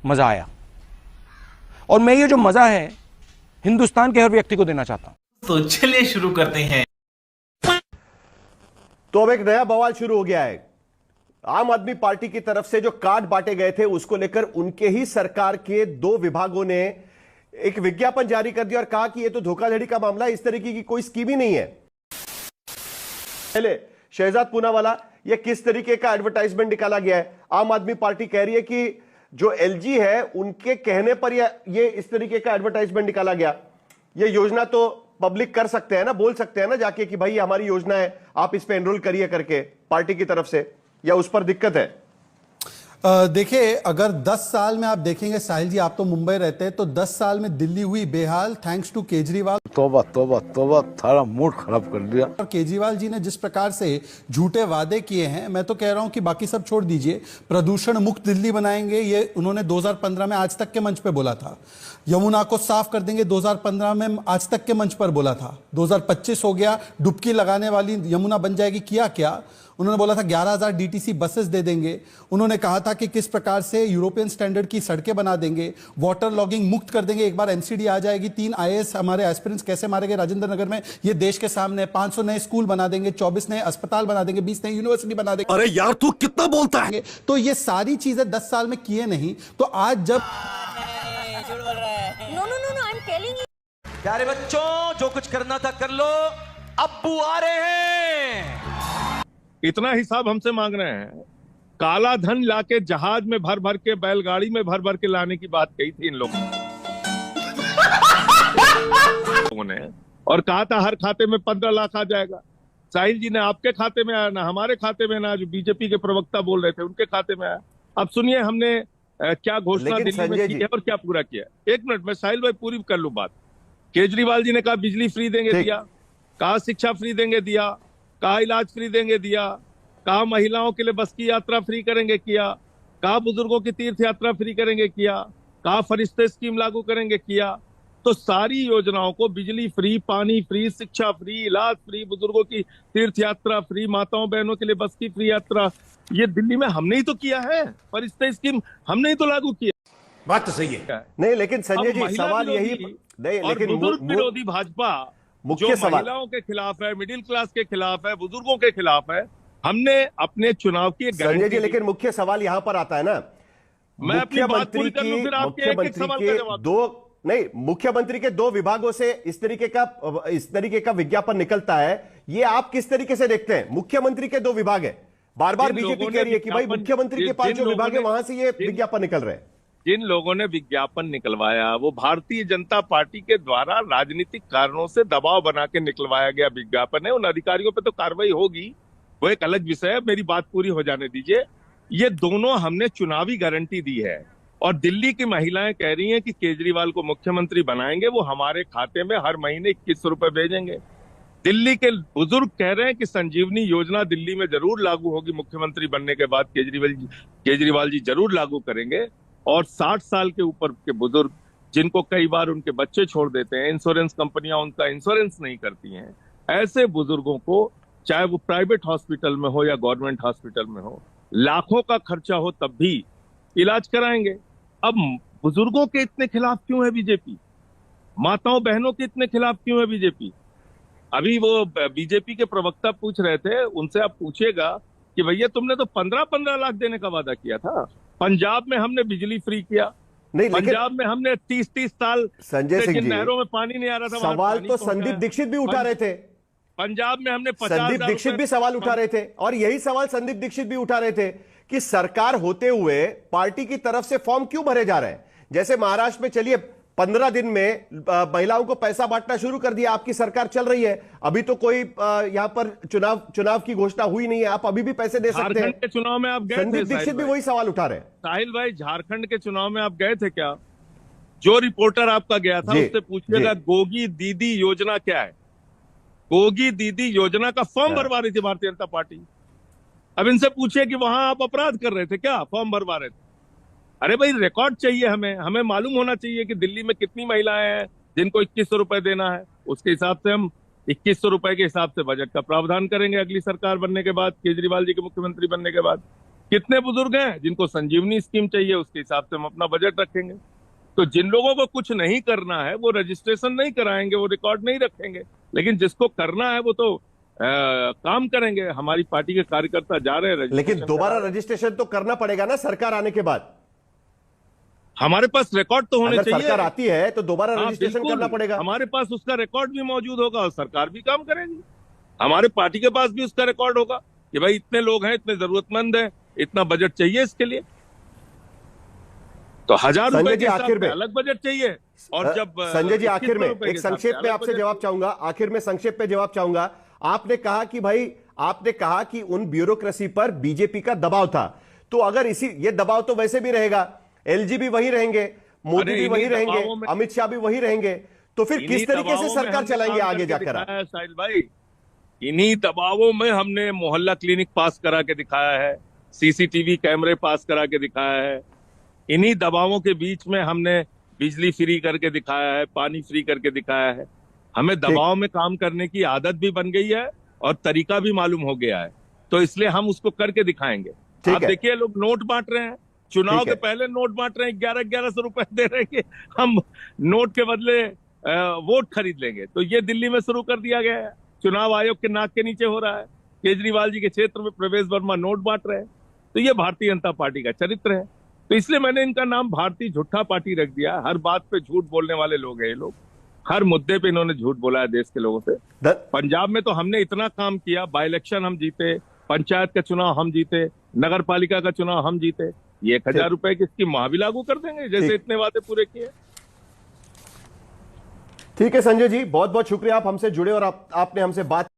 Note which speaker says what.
Speaker 1: मजा आया। और मैं ये जो मजा है हिंदुस्तान के हर व्यक्ति को देना चाहता हूं।
Speaker 2: तो चलिए शुरू करते हैं।
Speaker 3: तो अब एक नया बवाल शुरू हो गया है। आम आदमी पार्टी की तरफ से जो कार्ड बांटे गए थे उसको लेकर उनके ही सरकार के 2 विभागों ने एक विज्ञापन जारी कर दिया और कहा कि यह तो धोखाधड़ी का मामला है, इस तरीके की कोई स्कीम ही नहीं है। पहले शहजाद पूनावाला, यह किस तरीके का एडवर्टाइजमेंट निकाला गया है? आम आदमी पार्टी कह रही है कि जो एलजी है उनके कहने पर ये इस तरीके का एडवर्टाइजमेंट निकाला गया। ये योजना तो पब्लिक कर सकते हैं ना, बोल सकते हैं ना जाके कि भाई हमारी योजना है, आप इस पे एनरोल करिए करके पार्टी की तरफ से, या उस पर दिक्कत है?
Speaker 4: देखिए, अगर 10 साल में आप देखेंगे साहिल जी, आप तो मुंबई रहते हैं, तो 10 साल में दिल्ली हुई बेहाल थैंक्स टू केजरीवाल।
Speaker 5: तौबा तौबा तौबा, थारा मूड खराब कर दिया।
Speaker 4: और केजरीवाल जी ने जिस प्रकार से झूठे वादे किए हैं, मैं तो कह रहा हूं कि बाकी सब छोड़ दीजिए, प्रदूषण मुक्त दिल्ली बनाएंगे, ये उन्होंने 2015 में आज तक के मंच पे बोला था। यमुना को साफ कर देंगे 2015 में आज तक के मंच पर बोला था। 2025 हो गया, डुबकी लगाने वाली यमुना बन जाएगी। किया क्या? उन्होंने बोला था 11,000 डीटीसी बसेस दे देंगे। उन्होंने कहा था कि किस प्रकार से यूरोपियन स्टैंडर्ड की सड़कें बना देंगे, वाटर लॉगिंग मुक्त कर देंगे, एक बार एमसीडी आ जाएगी। 3 आईएएस हमारे एस्पिरेंट्स कैसे मारे गए राजेंद्र नगर में, ये देश के सामने। 500 नए स्कूल बना देंगे, 24 नए अस्पताल बना देंगे, 20 नई यूनिवर्सिटी बना देंगे।
Speaker 5: अरे यार तू कितना बोलता है?
Speaker 4: तो ये सारी चीजें 10 साल में किए नहीं, तो आज जब
Speaker 6: प्यारे बच्चों, जो कुछ करना था कर लो, अब्बू आ रहे हैं।
Speaker 7: इतना हिसाब हमसे मांग रहे हैं। काला धन लाके जहाज में भर भर के, बैलगाड़ी में भर भर के लाने की बात कही थी इन लोगों ने, और कहा था हर खाते में 15 लाख आ जाएगा। साहिल जी ने आपके खाते में आया ना, हमारे खाते में ना, जो बीजेपी के प्रवक्ता बोल रहे थे उनके खाते में आया। अब सुनिए हमने क्या घोषणा दिल्ली में की है और क्या पूरा किया। 1 मिनट में साहिल भाई पूरी कर लूं बात। केजरीवाल जी ने कहा बिजली फ्री देंगे, दिया। कहा शिक्षा फ्री देंगे, दिया। कहा इलाज फ्री देंगे, दिया। कहा महिलाओं के लिए बस की यात्रा फ्री करेंगे, किया। कहा बुजुर्गों की तीर्थ यात्रा फ्री करेंगे, किया। कहा फरिश्ते स्कीम लागू करेंगे, किया। तो सारी योजनाओं को, बिजली फ्री, पानी फ्री, शिक्षा फ्री, इलाज फ्री, बुजुर्गों की तीर्थ यात्रा फ्री, माताओं बहनों के लिए बस की फ्री यात्रा, ये दिल्ली में हमने ही तो किया है। फरिश्ते स्कीम हमने ही तो लागू किया।
Speaker 3: बात तो सही है। नहीं लेकिन संजय जी, सवाल यही नहीं, लेकिन
Speaker 7: बुजुर्ग विरोधी भाजपा जो महिलाओं के खिलाफ है, मिडिल क्लास के खिलाफ है, बुजुर्गों के खिलाफ है, हमने अपने चुनाव की एक
Speaker 3: संजय जी, लेकिन मुख्य सवाल यहां पर आता है ना,
Speaker 7: मैं अपनी बात पूरी कर लूं, फिर आपके एक सवाल का जवाब।
Speaker 3: मुख्यमंत्री के 2 विभागों से इस तरीके का विज्ञापन निकलता है, ये आप किस तरीके से देखते हैं? मुख्यमंत्री के 2 विभाग है, बार बार बीजेपी कह रही है कि भाई मुख्यमंत्री के 5 जो विभाग है वहां से ये विज्ञापन निकल रहे हैं।
Speaker 7: जिन लोगों ने विज्ञापन निकलवाया वो भारतीय जनता पार्टी के द्वारा राजनीतिक कारणों से दबाव बना के निकलवाया गया विज्ञापन है। उन अधिकारियों पे तो कार्रवाई होगी, वो एक अलग विषय है। मेरी बात पूरी हो जाने दीजिए। ये दोनों हमने चुनावी गारंटी दी है, और दिल्ली की महिलाएं कह रही हैं कि केजरीवाल को मुख्यमंत्री बनाएंगे, वो हमारे खाते में हर महीने 2100 रुपए भेजेंगे। दिल्ली के बुजुर्ग कह रहे हैं कि संजीवनी योजना दिल्ली में जरूर लागू होगी, मुख्यमंत्री बनने के बाद केजरीवाल जी जरूर लागू करेंगे। और 60 साल के ऊपर के बुजुर्ग, जिनको कई बार उनके बच्चे छोड़ देते हैं, इंश्योरेंस कंपनियां उनका इंश्योरेंस नहीं करती हैं, ऐसे बुजुर्गों को, चाहे वो प्राइवेट हॉस्पिटल में हो या गवर्नमेंट हॉस्पिटल में हो, लाखों का खर्चा हो तब भी इलाज कराएंगे। अब बुजुर्गों के इतने खिलाफ क्यों है बीजेपी? माताओं बहनों के इतने खिलाफ क्यों है बीजेपी? अभी वो बीजेपी के प्रवक्ता पूछ रहे थे, उनसे आप पूछिएगा कि भैया तुमने तो 15-15 लाख देने का वादा किया था। पंजाब में हमने बिजली फ्री किया, नहीं, पंजाब में हमने 30-30 साल
Speaker 3: संजय सिंह जी,
Speaker 7: नहरों में पानी नहीं आ रहा था,
Speaker 3: सवाल तो संदीप दीक्षित भी उठा रहे थे।
Speaker 7: पंजाब में हमने
Speaker 3: संदीप दीक्षित भी सवाल उठा रहे थे, और यही सवाल संदीप दीक्षित भी उठा रहे थे कि सरकार होते हुए पार्टी की तरफ से फॉर्म क्यों भरे जा रहे हैं? जैसे महाराष्ट्र में, चलिए 15 दिन में महिलाओं को पैसा बांटना शुरू कर दिया, आपकी सरकार चल रही है, अभी तो कोई यहां पर चुनाव की घोषणा हुई नहीं है, आप अभी भी पैसे दे सकते हैं।
Speaker 7: झारखंड के चुनाव में आप गए थे?
Speaker 3: संदीप दीक्षित भी वही सवाल उठा रहे हैं।
Speaker 7: साहिल भाई, झारखंड के चुनाव में आप गए थे क्या? जो रिपोर्टर आपका गया था उससे पूछिएगा गोगी दीदी योजना क्या है। गोगी दीदी योजना का फॉर्म भरवा रही थी भारतीय जनता पार्टी। अब इनसे पूछिए कि वहां आप अपराध कर रहे थे क्या? फॉर्म भरवा रहे थे? अरे भाई, रिकॉर्ड चाहिए हमें मालूम होना चाहिए कि दिल्ली में कितनी महिलाएं हैं जिनको 2100 रुपए देना है। उसके हिसाब से हम 2100 रुपए के हिसाब से बजट का प्रावधान करेंगे अगली सरकार बनने के बाद, केजरीवाल जी के मुख्यमंत्री बनने के बाद। कितने बुजुर्ग हैं जिनको संजीवनी स्कीम चाहिए, उसके हिसाब से हम अपना बजट रखेंगे। तो जिन लोगों को कुछ नहीं करना है वो रजिस्ट्रेशन नहीं कराएंगे, वो रिकॉर्ड नहीं रखेंगे, लेकिन जिसको करना है वो तो काम करेंगे। हमारी पार्टी के कार्यकर्ता जा रहे हैं,
Speaker 3: लेकिन दोबारा रजिस्ट्रेशन तो करना पड़ेगा ना सरकार आने के बाद।
Speaker 7: हमारे पास रिकॉर्ड तो होने
Speaker 3: अगर
Speaker 7: चाहिए।
Speaker 3: सरकार आती है तो दोबारा
Speaker 7: हाँ,
Speaker 3: रजिस्ट्रेशन
Speaker 7: बिल्कुल।
Speaker 3: करना पड़ेगा।
Speaker 7: हमारे पास उसका रिकॉर्ड भी मौजूद होगा और सरकार भी काम करेगी। हमारे पार्टी के पास भी उसका रिकॉर्ड होगा कि भाई इतने लोग हैं, इतने जरूरतमंद हैं, इतना बजट चाहिए इसके लिए। तो 1000
Speaker 3: संजय
Speaker 7: रुपए
Speaker 3: जी,
Speaker 7: के हिसाब
Speaker 3: आखिर
Speaker 7: से
Speaker 3: में
Speaker 7: अलग बजट चाहिए। और जब
Speaker 3: संजय जी, आखिर में
Speaker 7: 2100 रुपए के
Speaker 3: एक
Speaker 7: हिसाब
Speaker 3: संक्षेप
Speaker 7: से
Speaker 3: में
Speaker 7: अलग
Speaker 3: आपसे
Speaker 7: बजट
Speaker 3: जवाब चाहूंगा, आखिर में संक्षेप में जवाब चाहूंगा। आपने कहा कि भाई, आपने कहा कि उन ब्यूरोक्रेसी पर बीजेपी का दबाव था, तो अगर इसी ये दबाव तो वैसे भी रहेगा, एलजी भी वही रहेंगे, मोदी भी वही रहेंगे, अमित शाह भी वही रहेंगे, तो फिर किस तरीके से सरकार चलाएंगे आगे जाकर आप?
Speaker 7: साहिल भाई, इन्हीं दबावों में हमने मोहल्ला क्लिनिक पास करा के दिखाया है, सीसीटीवी कैमरे पास करा के दिखाया है, इन्हीं दबावों के बीच में हमने बिजली फ्री करके दिखाया है, पानी फ्री करके दिखाया है। हमें दबाव में काम करने की आदत भी बन गई है और तरीका भी मालूम हो गया है, तो इसलिए हम उसको करके दिखाएंगे। आप देखिए, लोग नोट बांट रहे हैं, चुनाव के पहले नोट बांट रहे हैं, 1100 रुपए दे रहे हैं कि हम नोट के बदले वोट खरीद लेंगे। तो ये दिल्ली में शुरू कर दिया गया है, चुनाव आयोग के नाक के नीचे हो रहा है। केजरीवाल जी के क्षेत्र में प्रवेश वर्मा नोट बांट रहे हैं। तो ये भारतीय जनता पार्टी का चरित्र है। तो इसलिए मैंने इनका नाम भारतीय झूठा पार्टी रख दिया। हर बात पे झूठ बोलने वाले लोग हैं ये लोग, हर मुद्दे पे इन्होंने झूठ बोला है देश के लोगों से। पंजाब में तो हमने इतना काम किया, बाई इलेक्शन हम जीते, पंचायत का चुनाव हम जीते, नगर पालिका का चुनाव हम जीते। ये 1000 रुपए की स्कीम वहां भी लागू कर देंगे, जैसे इतने वादे पूरे किए।
Speaker 3: ठीक है संजय जी, बहुत बहुत शुक्रिया, आप हमसे जुड़े और आपने हमसे बात